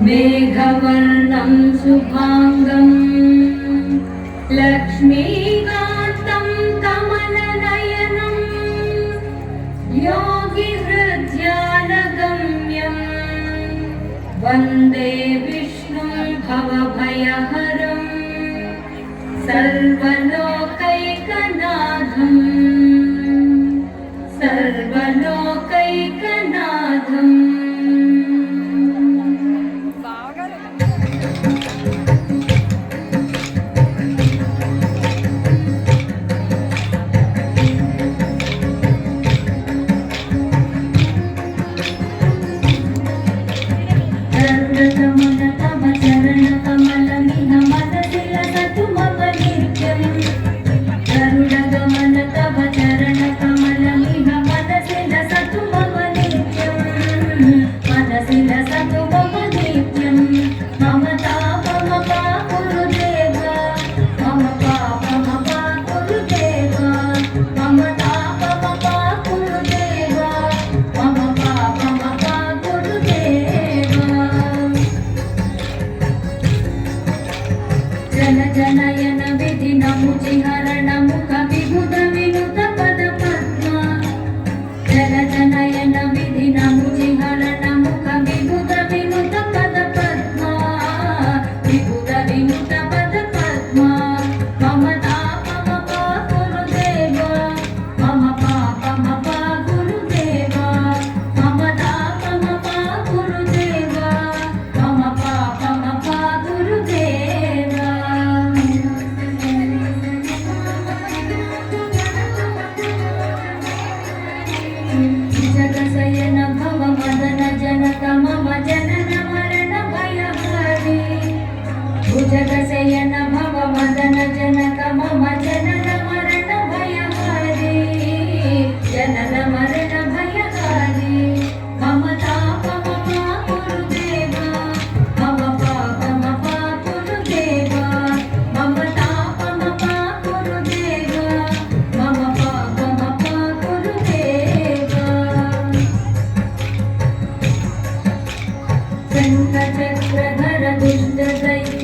मेघवर्णं शुभाङ्गं लक्ष्मीकान्तं कमलनयनं योगिहृद्यानगम्यं वन्दे विष्णुं भवभयहरं सर्वलोकैकनाथं सर्वलोकैकनाथम्। जनयन विधि नमुचिहरण मुख विबुध विनुत पद पद्मा जनयन विधि नमुचिहरण मुख विबुध विनुत पद पद्मा विबुध विनुत पद पद्मा मम तापम पा गुरुदेव मम पापम पा गुरुदेव मम तापम पा गुरुदेव मम पापम पा गुरुदेव। जगसयन भव मदन जनक मम जनन मरण भयहारी भुजगसयन भव मदन जनक मम जनन मरण भयहारी जनन मरण भयहारी मम तापम पा गुरुदेव मम पापम पा गुरुदेव मम तापम पा गुरुदेव मम पापम पा गुरुदेव। शङ्खचक्रधर दुष्टदैत्य